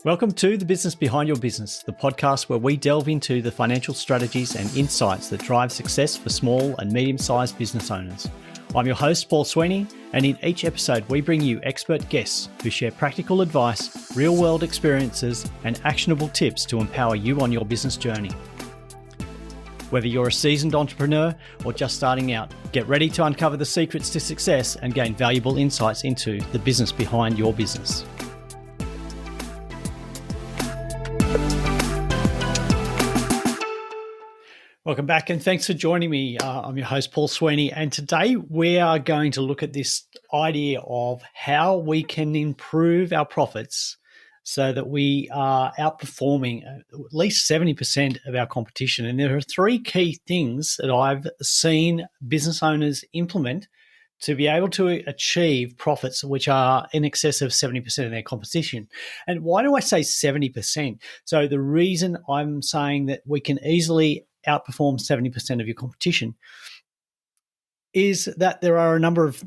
Welcome to The Business Behind Your Business, the podcast where we delve into the financial strategies and insights that drive success for small and medium-sized business owners. I'm your host, Paul Sweeney, and in each episode we bring you expert guests who share practical advice, real-world experiences, and actionable tips to empower you on your business journey. Whether you're a seasoned entrepreneur or just starting out, get ready to uncover the secrets to success and gain valuable insights into the business behind your business. Welcome back and thanks for joining me. I'm your host, Paul Sweeney, and today we are going to look at this idea of how we can improve our profits so that we are outperforming at least 70% of our competition. And there are three key things that I've seen business owners implement to be able to achieve profits which are in excess of 70% of their competition. And why do I say 70%? So the reason I'm saying that we can easily outperform 70% of your competition is that there are a number of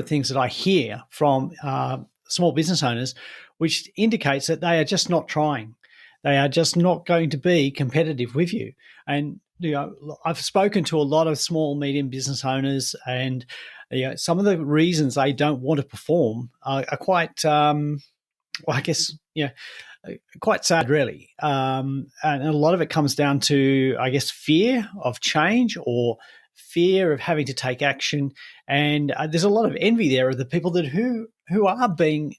things that I hear from small business owners which indicates that they are just not trying. They are just not going to be competitive with you. And I've spoken to a lot of small, medium business owners, and some of the reasons they don't want to perform are quite, quite sad, really. And a lot of it comes down to, fear of change or fear of having to take action. And there's a lot of envy there of the people who are being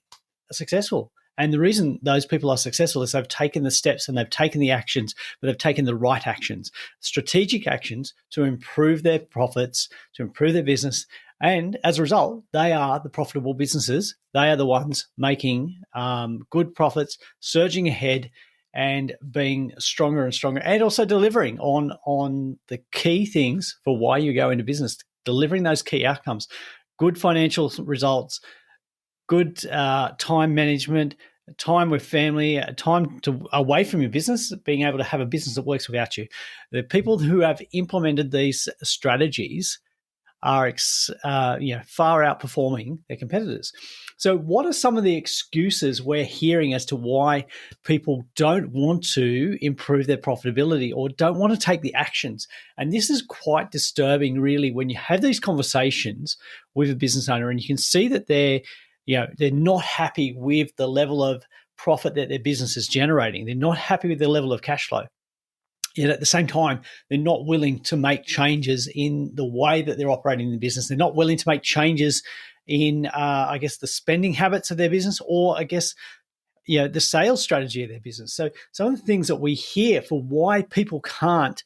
successful. And the reason those people are successful is they've taken the steps and they've taken the actions, but they've taken the right actions, strategic actions to improve their profits, to improve their business. And as a result, they are the profitable businesses. They are the ones making good profits, surging ahead and being stronger and stronger, and also delivering on the key things for why you go into business, delivering those key outcomes, good financial results, good time management, time with family, time away from your business, being able to have a business that works without you. The people who have implemented these strategies are far outperforming their competitors. So what are some of the excuses we're hearing as to why people don't want to improve their profitability or don't want to take the actions? And this is quite disturbing, really, when you have these conversations with a business owner and you can see that they're not happy with the level of profit that their business is generating. They're not happy with the level of cash flow. Yet at the same time, they're not willing to make changes in the way that they're operating the business. They're not willing to make changes in, the spending habits of their business or, the sales strategy of their business. So some of the things that we hear for why people can't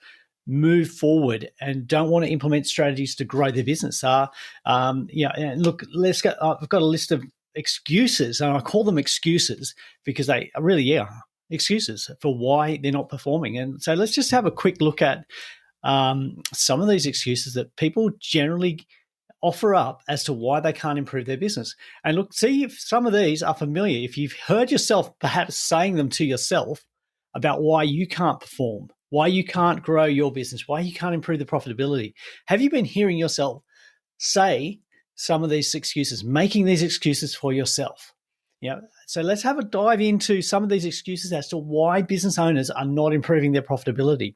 move forward and don't want to implement strategies to grow their business are, and look, I've got a list of excuses, and I call them excuses because they really are excuses for why they're not performing. And so let's just have a quick look at some of these excuses that people generally offer up as to why they can't improve their business. And look, see if some of these are familiar. If you've heard yourself perhaps saying them to yourself about why you can't perform, why you can't grow your business, why you can't improve the profitability. Have you been hearing yourself say some of these excuses, making these excuses for yourself? So let's have a dive into some of these excuses as to why business owners are not improving their profitability.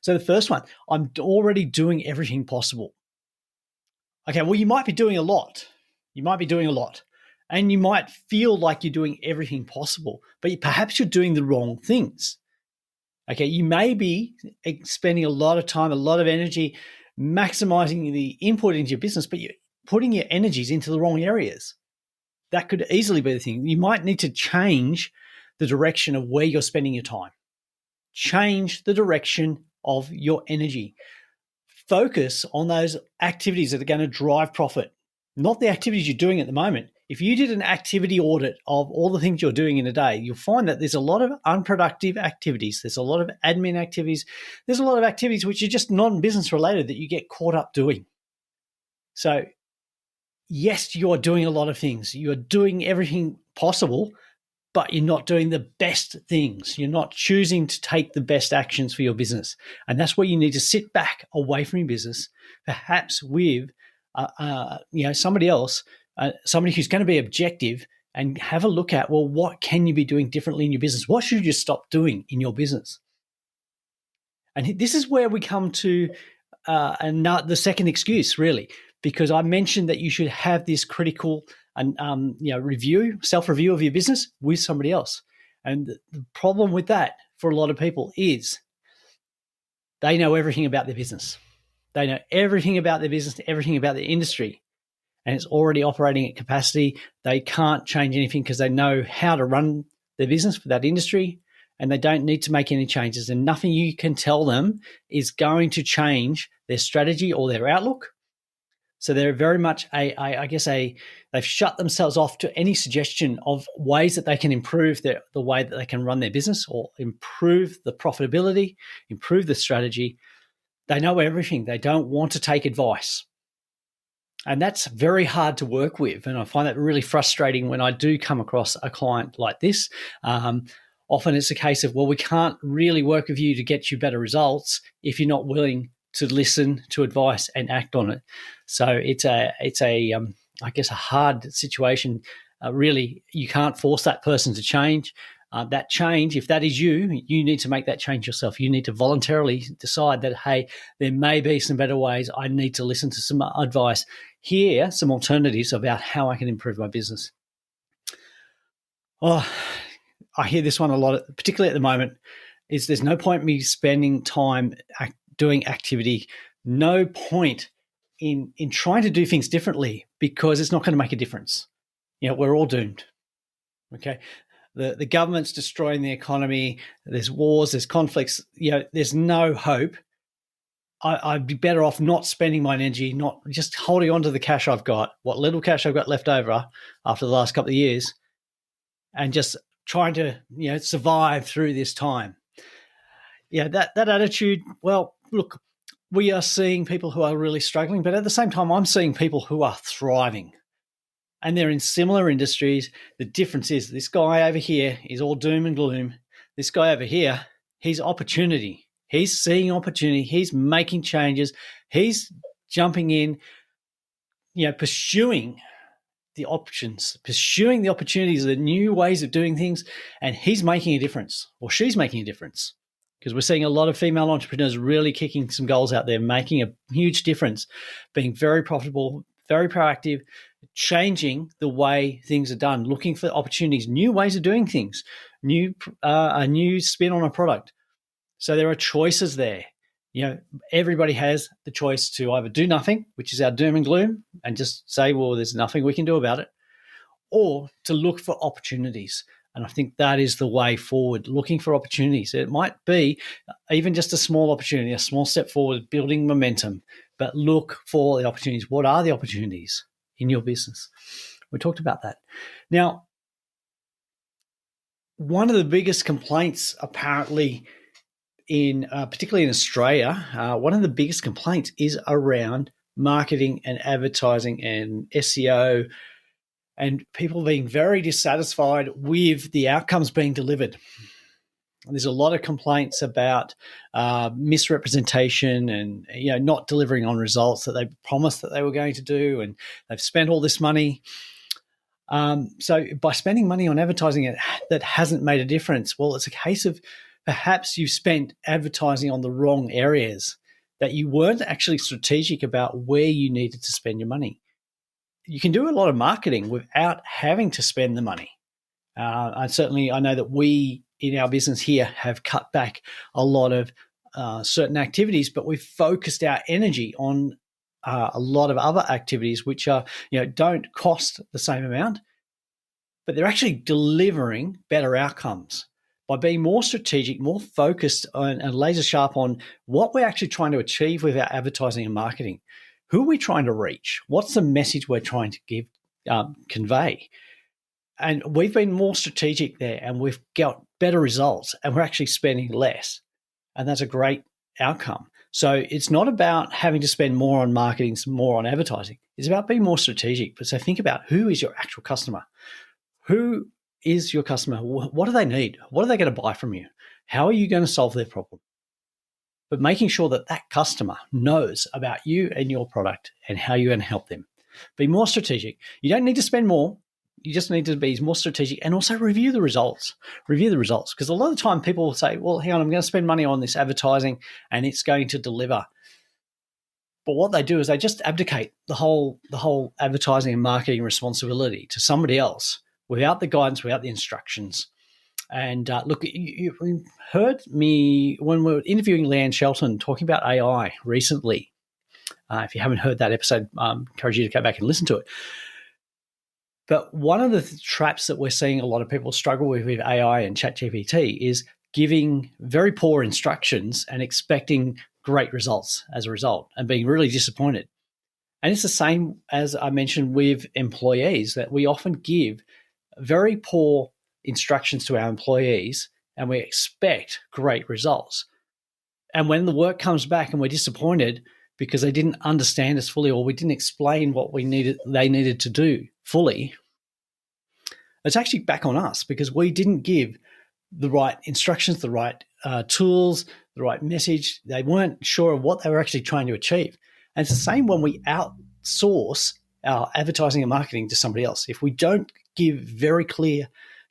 So the first one, I'm already doing everything possible. Okay, well, you might be doing a lot. And you might feel like you're doing everything possible, but perhaps you're doing the wrong things. Okay, you may be spending a lot of time, a lot of energy, maximizing the input into your business, but you're putting your energies into the wrong areas. That could easily be the thing. You might need to change the direction of where you're spending your time. Change the direction of your energy. Focus on those activities that are going to drive profit, not the activities you're doing at the moment. If you did an activity audit of all the things you're doing in a day, you'll find that there's a lot of unproductive activities. There's a lot of admin activities. There's a lot of activities which are just non-business related that you get caught up doing. So yes, you are doing a lot of things. You are doing everything possible, but you're not doing the best things. You're not choosing to take the best actions for your business. And that's where you need to sit back away from your business, perhaps with somebody else, somebody who's going to be objective and have a look at, well, what can you be doing differently in your business? What should you stop doing in your business? And this is where we come to the second excuse, really, because I mentioned that you should have this critical and self-review of your business with somebody else. And the problem with that for a lot of people is they know everything about their business. They know everything about their business, everything about their industry, and it's already operating at capacity. They can't change anything because they know how to run their business for that industry, and they don't need to make any changes. And nothing you can tell them is going to change their strategy or their outlook. So they're very much they've shut themselves off to any suggestion of ways that they can improve the way that they can run their business or improve the profitability, improve the strategy. They know everything. They don't want to take advice. And that's very hard to work with. And I find that really frustrating when I do come across a client like this. Often it's a case of, well, we can't really work with you to get you better results if you're not willing to listen to advice and act on it. So it's a hard situation. Really, you can't force that person to change. That change, if that is you need to make that change yourself. You need to voluntarily decide that, hey, there may be some better ways. I need to listen to some advice. Here, some alternatives about how I can improve my business. Oh, I hear this one a lot, particularly at the moment, is there's no point me spending time doing activity, no point in trying to do things differently because it's not going to make a difference. We're all doomed. Okay. The government's destroying the economy. There's wars, there's conflicts. There's no hope. I'd be better off not spending my energy, not just holding on to the cash I've got, what little cash I've got left over after the last couple of years, and just trying to survive through this time. That attitude, well, look, we are seeing people who are really struggling, but at the same time, I'm seeing people who are thriving. And they're in similar industries. The difference is this guy over here is all doom and gloom. This guy over here, he's opportunity. He's seeing opportunity. He's making changes. He's jumping in, pursuing the options, pursuing the opportunities, the new ways of doing things, and he's making a difference, or she's making a difference. Because we're seeing a lot of female entrepreneurs really kicking some goals out there, making a huge difference, being very profitable, very proactive, changing the way things are done, looking for opportunities, new ways of doing things, a new spin on a product. So there are choices there. Everybody has the choice to either do nothing, which is our doom and gloom, and just say, well, there's nothing we can do about it, or to look for opportunities. And I think that is the way forward, looking for opportunities. It might be even just a small opportunity, a small step forward, building momentum, but look for the opportunities. What are the opportunities in your business? We talked about that. Now, one of the biggest complaints apparently particularly in Australia, one of the biggest complaints is around marketing and advertising and SEO, and people being very dissatisfied with the outcomes being delivered. There's a lot of complaints about misrepresentation and not delivering on results that they promised that they were going to do, and they've spent all this money. So by spending money on advertising that hasn't made a difference, well, it's a case of perhaps you spent advertising on the wrong areas, that you weren't actually strategic about where you needed to spend your money. You can do a lot of marketing without having to spend the money. I know that we in our business here have cut back a lot of certain activities, but we've focused our energy on a lot of other activities which are, don't cost the same amount, but they're actually delivering better outcomes by being more strategic, more focused on, and laser sharp on what we're actually trying to achieve with our advertising and marketing. Who are we trying to reach? What's the message we're trying to convey? And we've been more strategic there, and we've got better results, and we're actually spending less. And that's a great outcome. So it's not about having to spend more on marketing, more on advertising. It's about being more strategic. But so think about, who is your actual customer? Who is your customer? What do they need? What are they going to buy from you? How are you going to solve their problem? But making sure that that customer knows about you and your product and how you're going to help them. Be more strategic. You don't need to spend more. You just need to be more strategic and also review the results. Review the results, because a lot of the time people will say, well, hang on, I'm going to spend money on this advertising and it's going to deliver. But what they do is they just abdicate the whole advertising and marketing responsibility to somebody else without the guidance, without the instructions. And look, you heard me when we were interviewing Leanne Shelton talking about AI recently. If you haven't heard that episode, I encourage you to go back and listen to it. But one of the traps that we're seeing a lot of people struggle with AI and ChatGPT is giving very poor instructions and expecting great results as a result and being really disappointed. And it's the same as I mentioned with employees, that we often give very poor instructions to our employees and we expect great results. And when the work comes back and we're disappointed because they didn't understand us fully or we didn't explain what they needed to do fully, it's actually back on us because we didn't give the right instructions, the right tools, the right message. They weren't sure of what they were actually trying to achieve. And it's the same when we outsource our advertising and marketing to somebody else. If we don't give very clear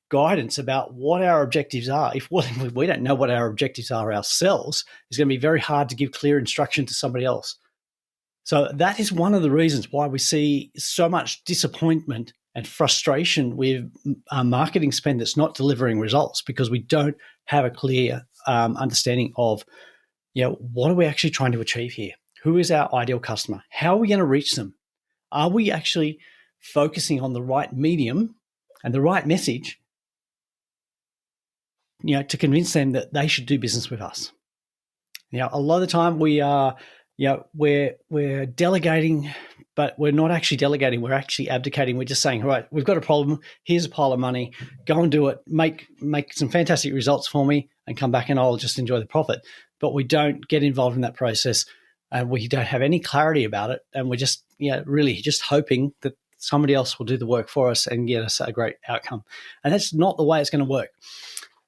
guidance about what our objectives are, if we don't know what our objectives are ourselves, it's going to be very hard to give clear instruction to somebody else. So that is one of the reasons why we see so much disappointment and frustration with marketing spend that's not delivering results, because we don't have a clear understanding of, what are we actually trying to achieve here? Who is our ideal customer? How are we going to reach them? Are we actually focusing on the right medium and the right message, to convince them that they should do business with us? A lot of the time we are, we're delegating, but we're not actually delegating. We're actually abdicating. We're just saying, all right, we've got a problem. Here's a pile of money. Go and do it. Make some fantastic results for me and come back and I'll just enjoy the profit. But we don't get involved in that process and we don't have any clarity about it. And we're just, really just hoping that somebody else will do the work for us and get us a great outcome. And that's not the way it's going to work.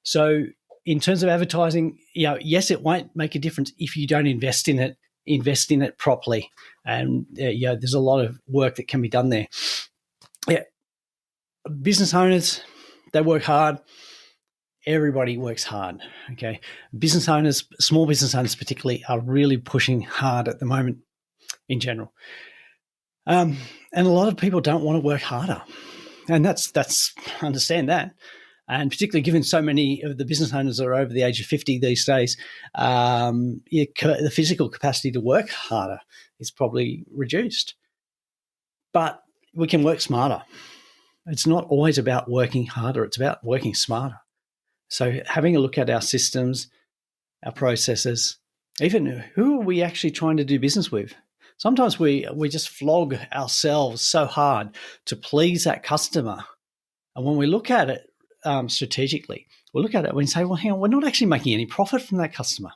So in terms of advertising, yes, it won't make a difference if you don't invest in it properly. And there's a lot of work that can be done there. Business owners, they work hard. Everybody works hard. Okay. Business owners, small business owners particularly, are really pushing hard at the moment in general. And a lot of people don't want to work harder. And that's understand that. And particularly given so many of the business owners are over the age of 50 these days, the physical capacity to work harder is probably reduced. But we can work smarter. It's not always about working harder. It's about working smarter. So having a look at our systems, our processes, even who are we actually trying to do business with? Sometimes we just flog ourselves so hard to please that customer. And when we look at it, strategically, we'll look at it and say, well, hang on, we're not actually making any profit from that customer.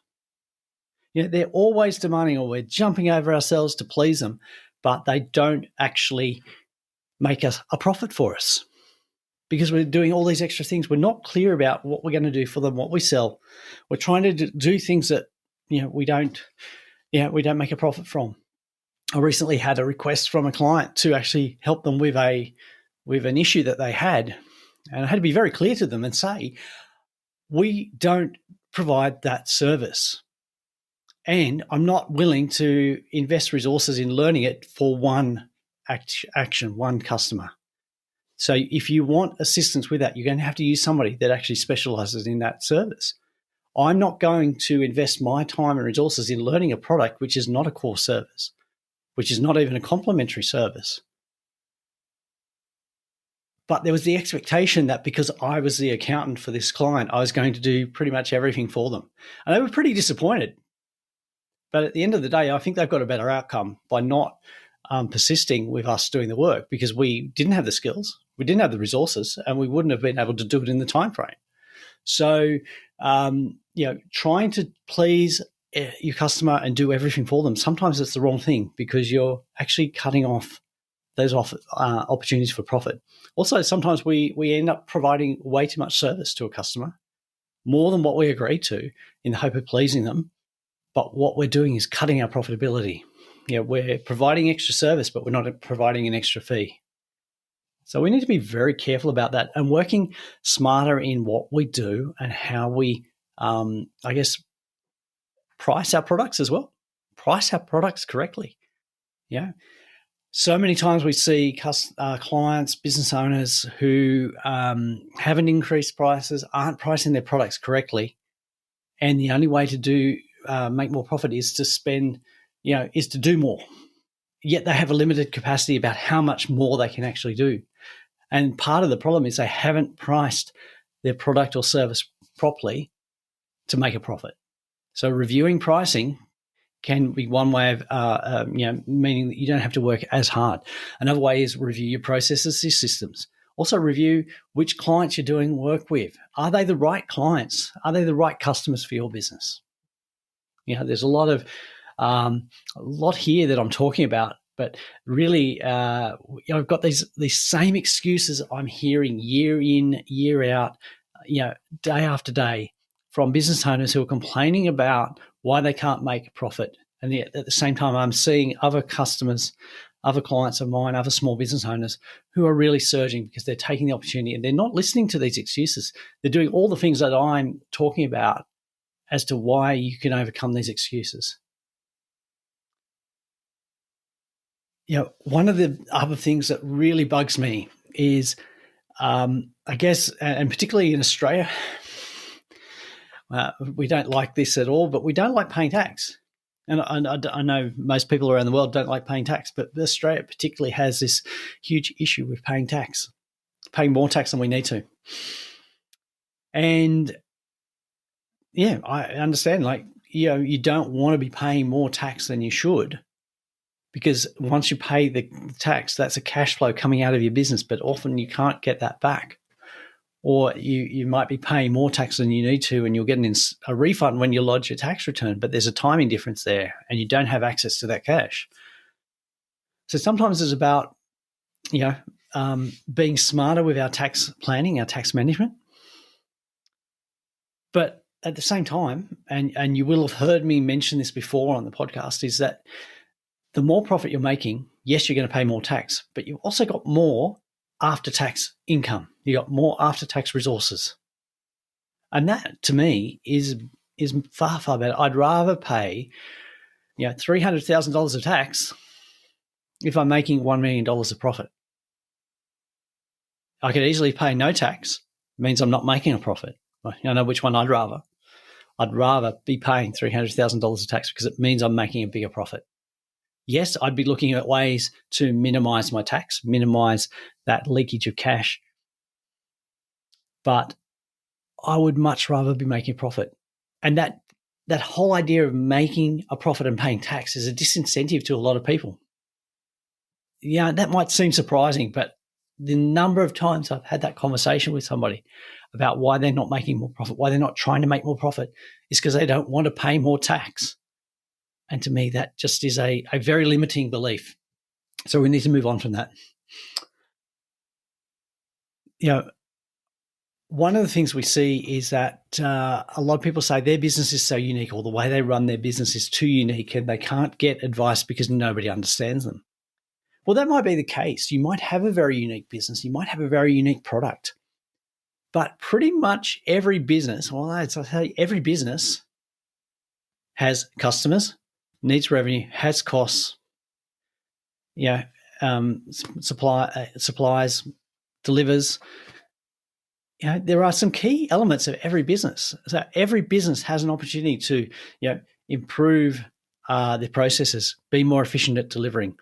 They're always demanding, or we're jumping over ourselves to please them, but they don't actually make us a profit for us because we're doing all these extra things. We're not clear about what we're going to do for them, what we sell. We're trying to do things that we don't make a profit from. I recently had a request from a client to actually help them with an issue that they had. And I had to be very clear to them and say, we don't provide that service. And I'm not willing to invest resources in learning it for one action, one customer. So if you want assistance with that, you're going to have to use somebody that actually specializes in that service. I'm not going to invest my time and resources in learning a product which is not a core service, which is not even a complementary service. But there was the expectation that because I was the accountant for this client, I was going to do pretty much everything for them. And they were pretty disappointed. But at the end of the day, I think they've got a better outcome by not persisting with us doing the work, because we didn't have the skills, we didn't have the resources, and we wouldn't have been able to do it in the time frame. So, trying to please your customer and do everything for them, sometimes it's the wrong thing, because you're actually cutting off those opportunities for profit. Also, sometimes we end up providing way too much service to a customer, more than what we agreed to, in the hope of pleasing them. But what we're doing is cutting our profitability. We're providing extra service, but we're not providing an extra fee. So we need to be very careful about that and working smarter in what we do and how we, price our products as well. Price our products correctly. Yeah. So many times we see clients, business owners who haven't increased prices, aren't pricing their products correctly, and the only way to make more profit is to spend, is to do more. Yet they have a limited capacity about how much more they can actually do. And part of the problem is they haven't priced their product or service properly to make a profit. So reviewing pricing can be one way of, meaning that you don't have to work as hard. Another way is review your processes, your systems. Also review which clients you're doing work with. Are they the right clients? Are they the right customers for your business? There's a lot here that I'm talking about, but really, I've got these same excuses I'm hearing year in, year out, day after day from business owners who are complaining about why they can't make a profit. And yet at the same time, I'm seeing other customers, other clients of mine, other small business owners who are really surging because they're taking the opportunity and they're not listening to these excuses. They're doing all the things that I'm talking about as to why you can overcome these excuses. One of the other things that really bugs me is, and particularly in Australia, we don't like this at all, but we don't like paying tax. And I know most people around the world don't like paying tax, but Australia particularly has this huge issue with paying tax, paying more tax than we need to. And yeah, I understand, you don't want to be paying more tax than you should, because once you pay the tax, that's a cash flow coming out of your business, but often you can't get that back. Or you might be paying more tax than you need to, and you'll get a refund when you lodge your tax return, but there's a timing difference there, and you don't have access to that cash. So sometimes it's about, being smarter with our tax planning, our tax management. But at the same time, and you will have heard me mention this before on the podcast, is that the more profit you're making, yes, you're going to pay more tax, but you've also got more after-tax income. You got more after-tax resources. And that, to me, is far, far better. I'd rather pay, $300,000 of tax if I'm making $1 million of profit. I could easily pay no tax. It means I'm not making a profit. I know which one I'd rather. I'd rather be paying $300,000 of tax because it means I'm making a bigger profit. Yes, I'd be looking at ways to minimize my tax, minimize that leakage of cash. But I would much rather be making a profit. And that whole idea of making a profit and paying tax is a disincentive to a lot of people. Yeah, that might seem surprising, but the number of times I've had that conversation with somebody about why they're not making more profit, why they're not trying to make more profit, is because they don't want to pay more tax. And to me, that just is a very limiting belief. So we need to move on from that. One of the things we see is that a lot of people say their business is so unique, or the way they run their business is too unique, and they can't get advice because nobody understands them. Well, that might be the case. You might have a very unique business. You might have a very unique product. But pretty much every business, every business has customers, needs revenue, has costs, supplies, delivers. There are some key elements of every business. So every business has an opportunity to, improve their processes, be more efficient at delivering,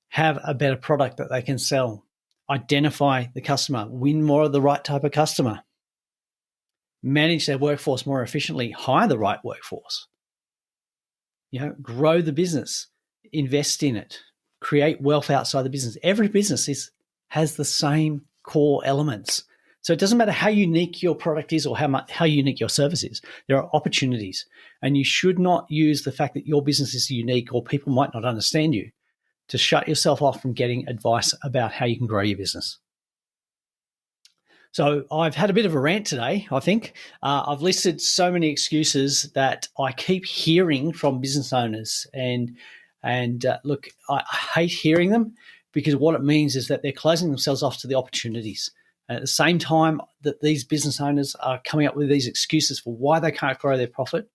have a better product that they can sell, identify the customer, win more of the right type of customer, manage their workforce more efficiently, hire the right workforce, grow the business, invest in it, create wealth outside the business. Every business has the same core elements. So it doesn't matter how unique your product is or how unique your service is. There are opportunities, and you should not use the fact that your business is unique or people might not understand you to shut yourself off from getting advice about how you can grow your business. So I've had a bit of a rant today, I think. I've listed so many excuses that I keep hearing from business owners, and look, I hate hearing them because what it means is that they're closing themselves off to the opportunities. And at the same time that these business owners are coming up with these excuses for why they can't grow their profit,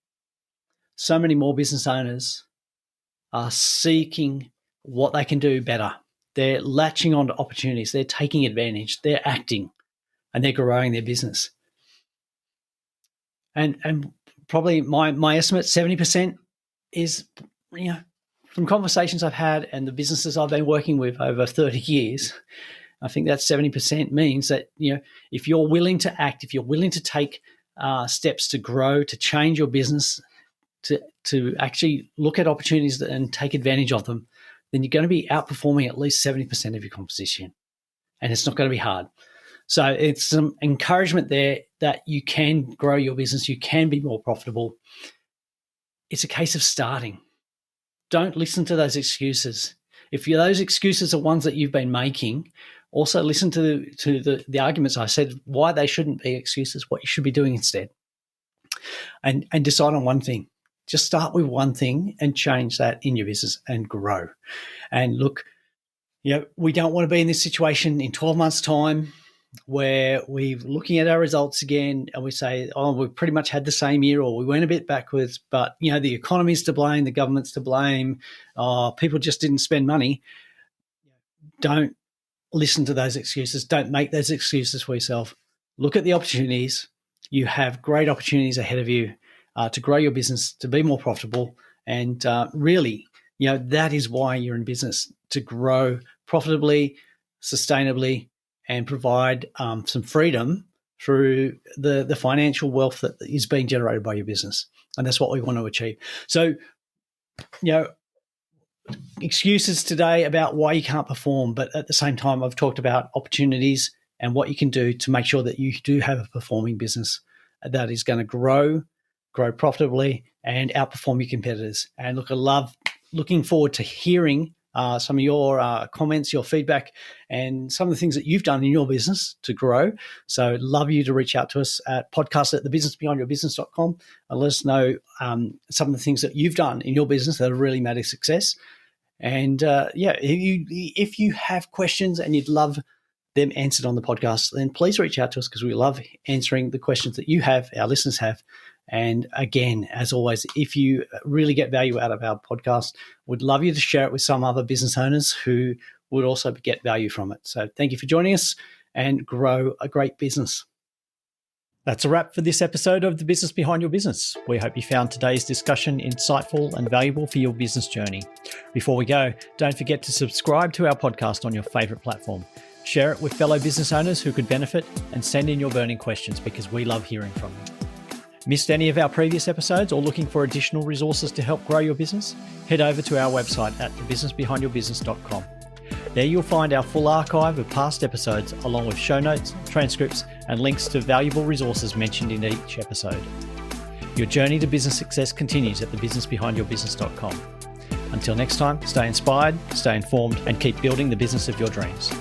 so many more business owners are seeking what they can do better. They're latching onto opportunities. They're taking advantage. They're acting, and they're growing their business. And probably my estimate, 70% is, from conversations I've had and the businesses I've been working with over 30 years, I think that 70% means that, if you're willing to act, if you're willing to take steps to grow, to change your business, to actually look at opportunities and take advantage of them, then you're going to be outperforming at least 70% of your competition. And it's not going to be hard. So it's some encouragement there that you can grow your business, you can be more profitable. It's a case of starting. Don't listen to those excuses. If those excuses are ones that you've been making, also listen to the arguments I said, why they shouldn't be excuses, what you should be doing instead. And decide on one thing. Just start with one thing and change that in your business and grow. And look, we don't want to be in this situation in 12 months' time where we're looking at our results again and we say, we've pretty much had the same year, or we went a bit backwards, but, the economy's to blame, the government's to blame, people just didn't spend money. Don't listen to those excuses. Don't make those excuses for yourself. Look at the opportunities. You have great opportunities ahead of you to grow your business, to be more profitable. And really, that is why you're in business, to grow profitably, sustainably, and provide some freedom through the financial wealth that is being generated by your business. And that's what we want to achieve. So, excuses today about why you can't perform, but at the same time, I've talked about opportunities and what you can do to make sure that you do have a performing business that is going to grow profitably, and outperform your competitors. And look, I love looking forward to hearing some of your comments, your feedback, and some of the things that you've done in your business to grow. So love you to reach out to us at podcast@thebusinessbehindyourbusiness.com and let us know some of the things that you've done in your business that have really made a success. And if you have questions and you'd love them answered on the podcast, then please reach out to us, because we love answering the questions that you have, our listeners have. And again, as always, if you really get value out of our podcast, we'd love you to share it with some other business owners who would also get value from it. So thank you for joining us, and grow a great business. That's a wrap for this episode of The Business Behind Your Business. We hope you found today's discussion insightful and valuable for your business journey. Before we go, don't forget to subscribe to our podcast on your favorite platform. Share it with fellow business owners who could benefit, and send in your burning questions, because we love hearing from you. Missed any of our previous episodes or looking for additional resources to help grow your business? Head over to our website at thebusinessbehindyourbusiness.com. There you'll find our full archive of past episodes, along with show notes, transcripts, and links to valuable resources mentioned in each episode. Your journey to business success continues at thebusinessbehindyourbusiness.com. Until next time, stay inspired, stay informed, and keep building the business of your dreams.